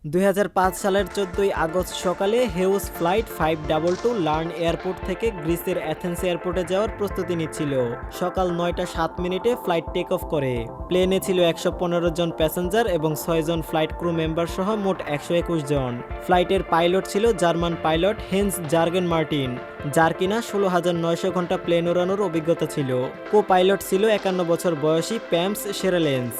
2005 সালের 14 আগস্ট সকালে হেউস flight 522 learn airport থেকে গ্রিসের অ্যাথেন্স এয়ারপোর্টে যাওয়ার প্রস্তুতি নিচ্ছিল। সকাল 9:07 ফ্লাইট টেক অফ করে। প্লেনে ছিল 115 জন প্যাসেঞ্জার এবং 6 জন ফ্লাইট ক্রু মেম্বার সহ মোট 121 জন। ফ্লাইটের পাইলট ছিল German pilot Hans Jurgen Martin, যার কিনা 16,900 ঘন্টা প্লেন ওড়ানোর অভিজ্ঞতা ছিল। কো পাইলট ছিল 51 বছর বয়সী প্যামস শেরেলেন্স,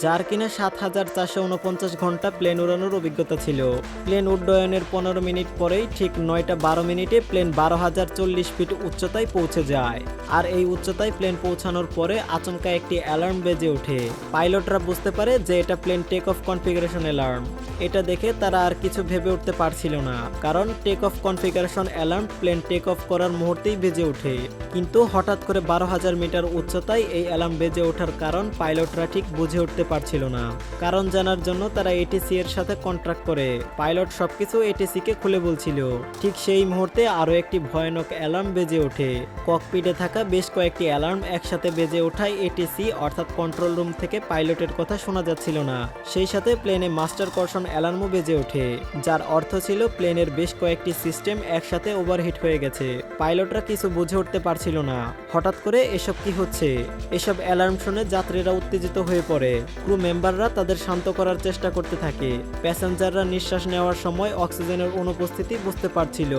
যার কিনা 7,449 ঘন্টা প্লেন উড়ানোর অভিজ্ঞতা ছিল। প্লেন উড্ডয়নের 15 মিনিট পরেই ঠিক 9:12 প্লেন 12,040 ফিট উচ্চতায় পৌঁছে যায়। আর এই উচ্চতায় প্লেন পৌঁছানোর পরে আচমকা একটি অ্যালার্ম বেজে ওঠে। পাইলটরা বুঝতে পারে যে এটা plane take off configuration alarm. এটা দেখে তারা আর কিছু ভেবে উঠতে পারছিল না, কারণ take off configuration alarm plane take off করার মুহূর্তেই বেজে ওঠে। কিন্তু হঠাৎ করে 12,000 মিটার উচ্চতায় এই অ্যালার্ম বেজে ওঠার কারণ পাইলটরা ঠিক বুঝে উঠতে পারছিল না। কারণ জানার জন্য তারা এটিসি এর সাথে কন্ট্রাক্ট করে। পাইলট সবকিছু এটিসি কে খুলে বলছিল। ঠিক সেই মুহূর্তে আরো একটি ভয়ানক অ্যালার্ম বেজে ওঠে। ককপিটে থাকা বেশ কয়েকটি অ্যালার্ম একসাথে বেজে ওঠায় এটিসি অর্থাৎ কন্ট্রোল রুম থেকে পাইলটের কথা শোনা যাচ্ছিল না। সেই সাথে প্লেনে মাস্টার কর্ষণ অ্যালার্মও বেজে ওঠে, যার অর্থ ছিল প্লেনের বেশ কয়েকটি সিস্টেম একসাথে ওভারহিট হয়ে গেছে। পাইলটরা কিছু বুঝে উঠতে পারছিল না হঠাৎ করে এসব কি হচ্ছে। এসব অ্যালার্ম শুনে যাত্রীরা উত্তেজিত হয়ে পড়ে। ক্রু মেম্বাররা তাদের শান্ত করার চেষ্টা করতে থাকে। প্যাসেঞ্জাররা নিঃশ্বাস নেওয়ার সময় অক্সিজেনের অনুপস্থিতি বুঝতে পারছিল।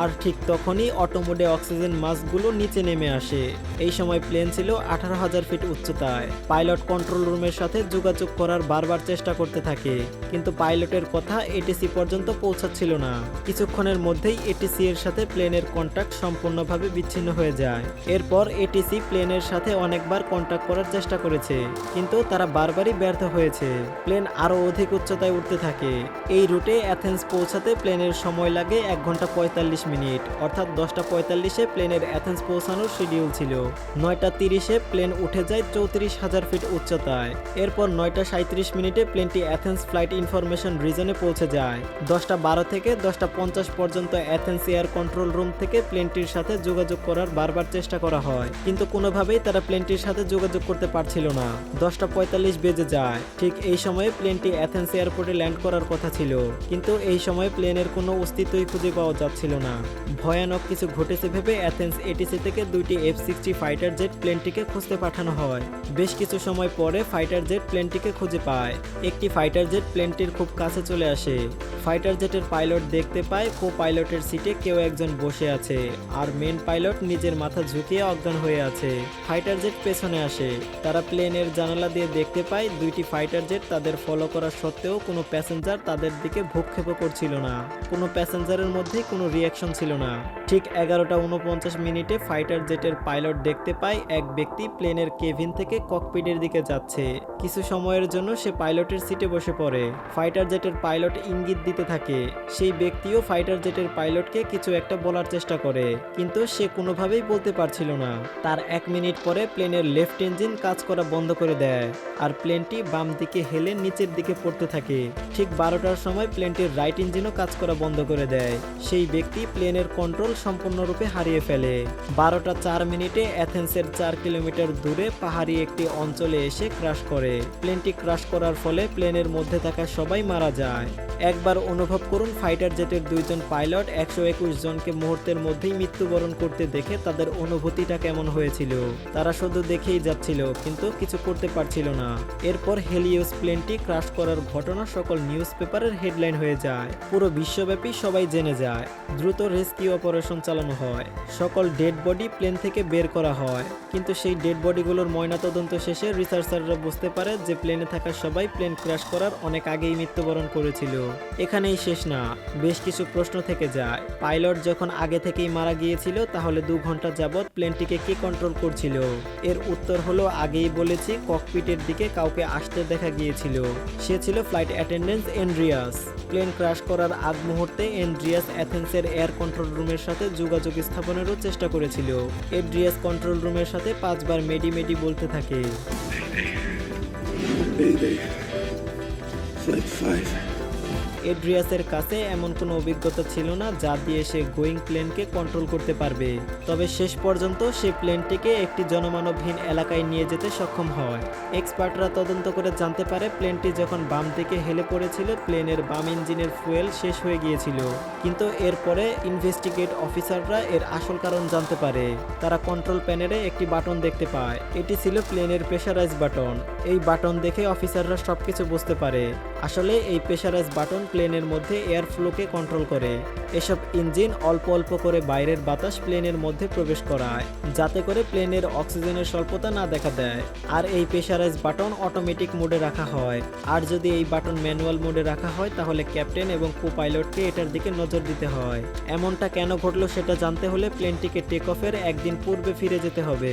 আর ঠিক তখনই অটোমোডে অক্সিজেন মাস্কগুলো নিচে নেমে আসে। এই সময় প্লেন ছিল 18,000 ফিট উচ্চতায়। পাইলট কন্ট্রোল রুমের সাথে যোগাযোগ করার বারবার চেষ্টা করতে থাকে, কিন্তু পাইলটের কথা এটিসি পর্যন্ত পৌঁছাচ্ছিল না। কিছুক্ষণের মধ্যেই এটিসি এর সাথে প্লেনের কন্ট্যাক্ট সম্পূর্ণভাবে বিচ্ছিন্ন হয়ে যায়। এরপর এটিসি প্লেনের সাথে অনেকবার কন্ট্যাক্ট করার চেষ্টা করেছে, কিন্তু তারা বারবারই ব্যর্থ হয়েছে। প্লেন আরও অধিক উচ্চতায় উঠতে থাকে। এই রুটে অ্যাথেন্স পৌঁছাতে প্লেনের সময় লাগে 1 ঘন্টা 45 মিনিট, অর্থাৎ 10:45 প্লেনের অ্যাথেন্স পৌঁছানোর শিডিউল ছিল। 9:30 প্লেন উঠে যায় 34,000 ফিট উচ্চতায়। এরপর 9:37 প্লেনটি অ্যাথেন্স ফ্লাইট ইনফরমেশন রিজনে পৌঁছে যায়। 10:12 থেকে 10:50 পর্যন্ত অ্যাথেন্স এয়ার কন্ট্রোল রুম থেকে প্লেনটির সাথে যোগাযোগ করার বারবার চেষ্টা করা হয়, কিন্তু কোনোভাবেই তারা প্লেনটির সাথে যোগাযোগ করতে পারছিল না। 10:45 বেজে যায়। ঠিক এই সময়ে প্লেনটি অ্যাথেন্স এয়ারপোর্টে ল্যান্ড করার কথা ছিল, কিন্তু এই সময় প্লেনের কোনো অস্তিত্বই খুঁজে পাওয়া যাচ্ছিল না। ভয়ানক কিছু ঘটেছে ভেবে অ্যাথেন্স এটিসি থেকে 2টি F-60 ফাইটার জেট প্লেনটিকে খুঁজতে পাঠানো হয়। বেশ কিছু সময় পরে ফাইটার জেট প্লেনটিকে খুঁজে পায়। একটি ফাইটার জেট প্লেনটির খুব কাছে চলে আসে। ফাইটার জেটের পাইলট দেখতে পায় কো পাইলটের সিটে কেউ একজন বসে আছে, আর মেন পাইলট নিজের মাথা ঝুঁকিয়ে অজ্ঞান হয়ে আছে। ফাইটার জেট পেছনে আসে। তারা প্লেনের জানালা দিয়ে দেখতে পায় 2টি ফাইটার জেট তাদের ফলো করা সত্ত্বেও কোনো প্যাসেঞ্জার তাদের দিকে ভ্রুক্ষেপও করছিল না। কোনো প্যাসেঞ্জারের মধ্যেই কোনো রিয়াকশন ছিল না। ঠিক 11:49 ফাইটার জেটের পাইলট দেখতে পায় এক ব্যক্তি প্লেনের কেবিন থেকে ককপিটের দিকে যাচ্ছে। কিছু সময়ের জন্য সে পাইলটের সিটে বসে পড়ে। ফাইটার জেটের পাইলট ইঙ্গিত দিতে থাকে। সেই ব্যক্তিও ফাইটার জেটের পাইলটকে কিছু একটা বলার চেষ্টা করে, কিন্তু সে কোনোভাবেই বলতে পারছিল না। তার 1 মিনিট পরে প্লেনের লেফট ইঞ্জিন কাজ করা বন্ধ করে দেয়, আর প্লেনটি বাম দিকে হেলে নিচের দিকে পড়তে থাকে। ঠিক 12টার সময় প্লেনটির রাইট ইঞ্জিনও কাজ করা বন্ধ করে দেয়। সেই ব্যক্তি প্লেনের কন্ট্রোল সম্পূর্ণরূপে হারিয়ে ফেলে। 12:04 অ্যাথেন্সের 4 কিলোমিটার দূরে পাহাড়ি একটি অঞ্চলে এসে ক্র্যাশ করে। প্লেনটি ক্র্যাশ করার ফলে প্লেনের মধ্যে থাকা সবাই মারা যায়। একবার অনুভব করুন ফাইটার জেটের 2 জন পাইলট 121 জনকে মুহূর্তের মধ্যেই মৃত্যুবরণ করতে দেখে তাদের অনুভূতিটা কেমন হয়েছিল। তারা শুধু দেখেই যাচ্ছিল, কিন্তু কিছু করতে পারছিল না। এরপর হেলিওস প্লেনটি ক্র্যাশ করার ঘটনা সকল নিউজ পেপারের হেডলাইন হয়ে যায়। পুরো বিশ্বব্যাপী সবাই জেনে যায়। দ্রুত রেস্কিউ অপারেশন চালানো হয়। সকল ডেড বডি প্লেন থেকে বের করা হয়, কিন্তু সেই ডেড বডিগুলোর ময়নাতদন্ত শেষে রিসার্চাররা বুঝতে পারে যে প্লেনে থাকা সবাই প্লেন ক্র্যাশ করার অনেক আগেই মৃত্যুবরণ করেছিল। এখানেই শেষ না, বেশ কিছু প্রশ্ন থেকে যায়। পাইলট যখন আগে থেকেই মারা গিয়েছিল, তাহলে 2 ঘন্টা যাবৎ প্লেনটিকে কে কন্ট্রোল করছিল? এর উত্তর হলো, আগেই বলেছি, ককপিটের দিকে কাউকে আসতে দেখা গিয়েছিল। সে ছিল flight attendant Andreas. Plane crash করার আগ মুহূর্তে এন্ড্রিয়াস অ্যাথেন্সের এয়ার কন্ট্রোল রুমের সাথে যোগাযোগ স্থাপনেরও চেষ্টা করেছিল। এন্ড্রিয়াস কন্ট্রোল রুমের সাথে 5 বার মেডি মেডি বলতে থাকে। এড্রিয়াসের কাছে এমন কোনো অভিজ্ঞতা ছিল না যা দিয়ে সে গোয়িং প্লেনকে কন্ট্রোল করতে পারবে। তবে শেষ পর্যন্ত সে প্লেনটিকে একটি জনমানবহীন এলাকায় নিয়ে যেতে সক্ষম হয়। এক্সপার্টরা তদন্ত করে জানতে পারে প্লেনটি যখন বাম দিকে হেলে পড়েছিল প্লেনের বাম ইঞ্জিনের ফুয়েল শেষ হয়ে গিয়েছিল। কিন্তু এরপরে ইনভেস্টিগেট অফিসাররা এর আসল কারণ জানতে পারে। তারা কন্ট্রোল প্যানেলে একটি বাটন দেখতে পায়। এটি ছিল প্লেনের প্রেশারাইজ বাটন। এই বাটন দেখে অফিসাররা সবকিছু বুঝতে পারে। আসলে এই প্রেশারাইজ বাটন প্লেনের মধ্যে এয়ার ফ্লোকে কন্ট্রোল করে। এসব ইঞ্জিন অল্প অল্প করে বাইরের বাতাস প্লেনের মধ্যে প্রবেশ করায়, যাতে করে প্লেনের অক্সিজেনের স্বল্পতা না দেখা দেয়। আর এই প্রেশারাইজ বাটন অটোমেটিক মোডে রাখা হয়। আর যদি এই বাটন ম্যানুয়াল মোডে রাখা হয় তাহলে ক্যাপ্টেন এবং কো পাইলটকে এটার দিকে নজর দিতে হয়। এমনটা কেন ঘটলো সেটা জানতে হলে প্লেনটিকে টেক অফের একদিন পূর্বে ফিরে যেতে হবে।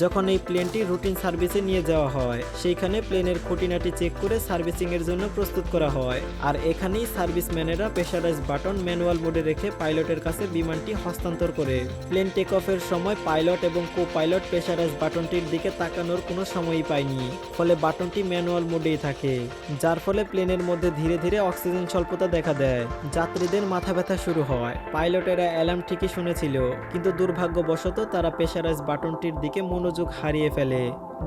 যখন এই প্লেনটি রুটিন সার্ভিসে নিয়ে যাওয়া হয় সেইখানে প্লেনের খুঁটিনাটি চেক করে সার্ভিসিং এর জন্য প্রস্তুত করা হয়। আর এখানেই সার্ভিসম্যানেরা প্রেশারাইজ বাটন ম্যানুয়াল মোডে রেখে পাইলটের কাছে বিমানটি হস্তান্তর করে। প্লেন টেক অফের সময় পাইলট এবং কো পাইলট প্রেশারাইজ বাটনটির দিকে তাকানোর কোনো সময়ই পায়নি, ফলে বাটনটি ম্যানুয়াল মোডেই থাকে, যার ফলে প্লেনের মধ্যে ধীরে ধীরে অক্সিজেন স্বল্পতা দেখা দেয়। যাত্রীদের মাথা ব্যথা শুরু হয়। পাইলটেরা অ্যালার্ম ঠিকই শুনেছিল, কিন্তু দুর্ভাগ্যবশত তারা প্রেশারাইজ বাটনটির দিকে মনোযোগ হারিয়ে ফেলে,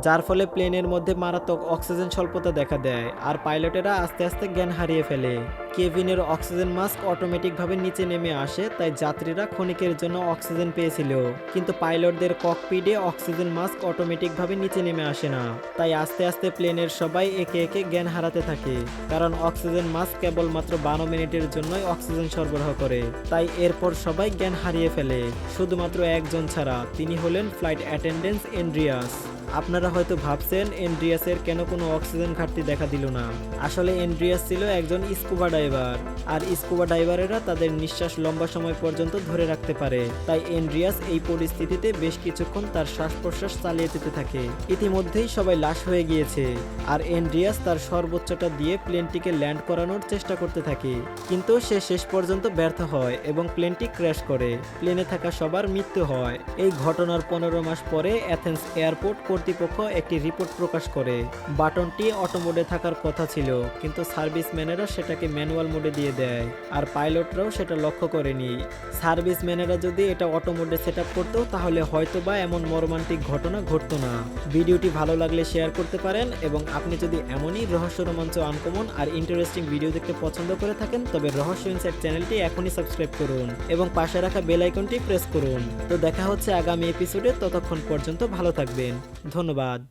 যার ফলে প্লেনের মধ্যে মারাত্মক অক্সিজেন স্বল্পতা দেখা দেয় আর পাইলটেরা আস্তে আস্তে জ্ঞান হারিয়ে ফেলে। কেভিনের অক্সিজেন মাস্ক অটোমেটিকভাবে নিচে নেমে আসে, তাই যাত্রীরা ক্ষণিকের জন্য অক্সিজেন পেয়েছিল। কিন্তু পাইলটদের ককপিটে অক্সিজেন মাস্ক অটোমেটিকভাবে নিচে নেমে আসে না, তাই আস্তে আস্তে প্লেনের সবাই একে একে জ্ঞান হারাতে থাকে। কারণ অক্সিজেন মাস্ক কেবলমাত্র 12 মিনিটের জন্যই অক্সিজেন সরবরাহ করে, তাই এরপর সবাই জ্ঞান হারিয়ে ফেলে, শুধুমাত্র একজন ছাড়া। তিনি হলেন ফ্লাইট অ্যাটেন্ডেন্ট এন্ড্রিয়াস। আপনারা হয়তো ভাবছেন এন্ড্রিয়াসের কেন কোনো অক্সিজেন ঘাটতি দেখা দিল না। আসলে এন্ড্রিয়াস ছিল একজন স্কুবা ডাইভার, আর স্কুবা ডাইভারেরা তাদের নিঃশ্বাস লম্বা সময় পর্যন্ত ধরে রাখতে পারে। তাই এন্ড্রিয়াস এই পরিস্থিতিতে বেশ কিছুক্ষণ তার শ্বাস প্রশ্বাস চালিয়ে যেতে থাকে। ইতিমধ্যেই সবাই লাশ হয়ে গিয়েছে, আর এন্ড্রিয়াস তার সর্বোচ্চটা দিয়ে প্লেনটিকে ল্যান্ড করানোর চেষ্টা করতে থাকে। কিন্তু সে শেষ পর্যন্ত ব্যর্থ হয় এবং প্লেনটি ক্র্যাশ করে। প্লেনে থাকা সবার মৃত্যু হয়। এই ঘটনার 15 মাস পরে অ্যাথেন্স এয়ারপোর্ট কর্তৃপক্ষ একটি রিপোর্ট প্রকাশ করে। বাটনটি অটো মোডে থাকার কথা ছিল, কিন্তু সার্ভিসম্যানেরা সেটাকে ম্যানুয়াল মোডে দিয়ে দেয়, আর পাইলটরাও সেটা লক্ষ্য করেনি। সার্ভিসম্যানেরা যদি এটা অটো মোডে সেট আপ করতো তাহলে হয়তোবা এমন মর্মান্তিক ঘটনা ঘটতো না। ভিডিওটি ভালো লাগলে শেয়ার করতে পারেন, এবং আপনি যদি এমনই রহস্য, রোমাঞ্চ, আনকমন আর ইন্টারেস্টিং ভিডিও দেখতে পছন্দ করে থাকেন তবে রহস্য ইনসাইট চ্যানেলটি এখনই সাবস্ক্রাইব করুন এবং পাশে রাখা বেল আইকনটি প্রেস করুন। তো দেখা হচ্ছে আগামী এপিসোডে, ততক্ষণ পর্যন্ত ভালো থাকবেন। ধন্যবাদ।